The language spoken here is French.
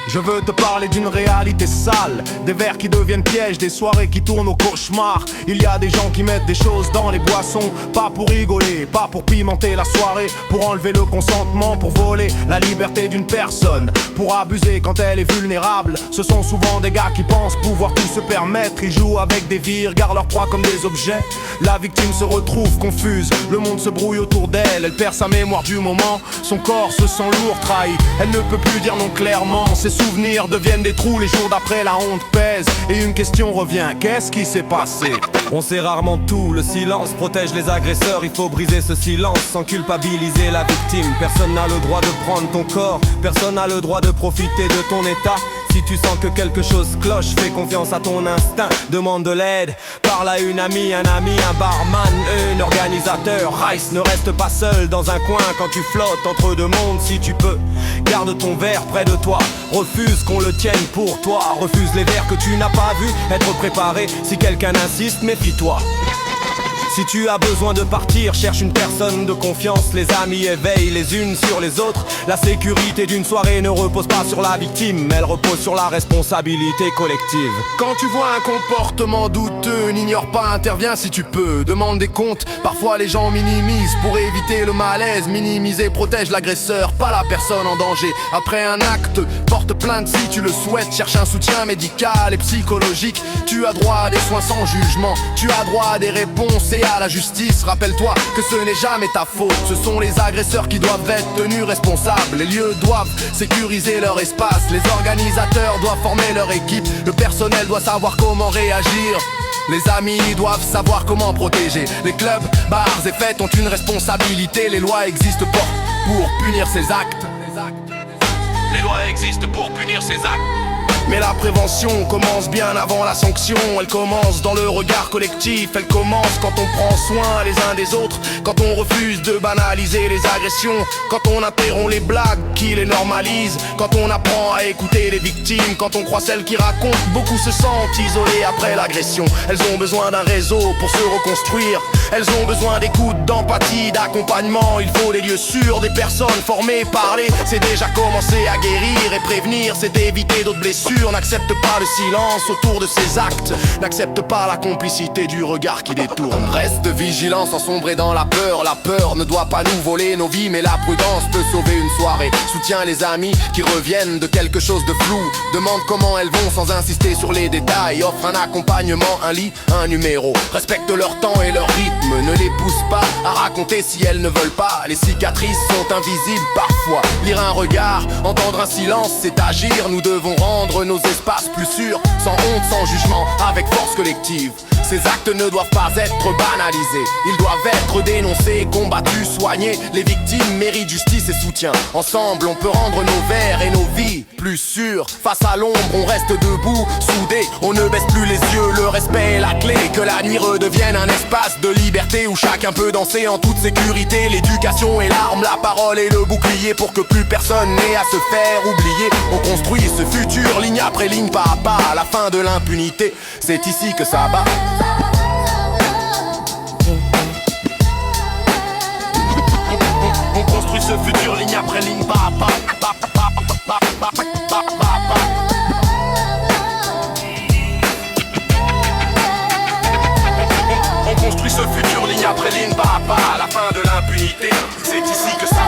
Je veux te parler d'une réalité sale, des vers qui deviennent pièges, des soirées qui tournent au cauchemar. Il y a des gens qui mettent des choses dans les boissons, pas pour rigoler, pas pour pimenter la soirée, pour enlever le consentement, pour voler la liberté d'une personne, pour abuser quand elle est vulnérable. Ce sont souvent des gars qui pensent pouvoir tout se permettre. Ils jouent avec des vies, regardent leur proie comme des objets. La victime se retrouve confuse, le monde se brouille autour d'elle. Elle perd sa mémoire du moment, son corps se sent lourd, trahi. Elle ne peut plus dire non clairement. Ses souvenirs deviennent des trous, les jours d'après la honte pèse. Et une question revient, qu'est-ce qui s'est passé? On sait rarement tout, le silence protège les agresseurs. Il faut briser ce silence sans culpabiliser la victime. Personne n'a le droit de prendre ton corps, personne n'a le droit de profiter de ton état. Si tu sens que quelque chose cloche, fais confiance à ton instinct, demande de l'aide. Parle à une amie, un barman, un organisateur. Rice, ne reste pas seul dans un coin quand tu flottes entre deux mondes. Si tu peux, garde ton verre près de toi. Refuse qu'on le tienne pour toi. Refuse les verres que tu n'as pas vus. Être préparé, si quelqu'un insiste, méfie-toi. Si tu as besoin de partir, cherche une personne de confiance. Les amis éveillent les unes sur les autres. La sécurité d'une soirée ne repose pas sur la victime, elle repose sur la responsabilité collective. Quand tu vois un comportement douteux, n'ignore pas, interviens si tu peux. Demande des comptes, parfois les gens minimisent pour éviter le malaise. Minimiser protège l'agresseur, pas la personne en danger. Après un acte, porte plainte si tu le souhaites. Cherche un soutien médical et psychologique. Tu as droit à des soins sans jugement, tu as droit à des réponses et à la justice. Rappelle-toi que ce n'est jamais ta faute. Ce sont les agresseurs qui doivent être tenus responsables. Les lieux doivent sécuriser leur espace. Les organisateurs doivent former leur équipe. Le personnel doit savoir comment réagir. Les amis doivent savoir comment protéger. Les clubs, bars et fêtes ont une responsabilité. Les lois existent pour punir ces actes. Les lois existent pour punir ces actes. Mais la prévention commence bien avant la sanction. Elle commence dans le regard collectif. Elle commence quand on prend soin les uns des autres. Quand on refuse de banaliser les agressions. Quand on interrompt les blagues qui les normalisent. Quand on apprend à écouter les victimes. Quand on croit celles qui racontent. Beaucoup se sentent isolées après l'agression. Elles ont besoin d'un réseau pour se reconstruire. Elles ont besoin d'écoute, d'empathie, d'accompagnement. Il faut des lieux sûrs, des personnes formées. Parler, c'est déjà commencer à guérir. Et prévenir, c'est éviter d'autres blessures. N'accepte pas le silence autour de ces actes. N'accepte pas la complicité du regard qui détourne. Reste vigilant sans sombrer dans la peur. La peur ne doit pas nous voler nos vies, mais la prudence peut sauver une soirée. Soutiens les amis qui reviennent de quelque chose de flou. Demande comment elles vont sans insister sur les détails. Offre un accompagnement, un lit, un numéro. Respecte leur temps et leur rythme. Ne les pousse pas à raconter si elles ne veulent pas. Les cicatrices sont invisibles parfois. Lire un regard, entendre un silence, c'est agir. Nous devons rendre nos espaces plus sûrs, sans honte, sans jugement, avec force collective. Ces actes ne doivent pas être banalisés. Ils doivent être dénoncés, combattus, soignés. Les victimes méritent justice et soutien. Ensemble, on peut rendre nos verres et nos vies plus sûrs. Face à l'ombre, on reste debout, soudés. On ne baisse plus les yeux, le respect est la clé. Que la nuit redevienne un espace de liberté où chacun peut danser en toute sécurité. L'éducation est l'arme, la parole est le bouclier pour que plus personne n'ait à se faire oublier. On construit ce futur ligne après ligne, pas à pas, à la fin de l'impunité. C'est ici que ça bat. On construit ce futur ligne après ligne, pas à pas. On construit ce futur ligne après ligne, pas à pas, à la fin de l'impunité. C'est ici que ça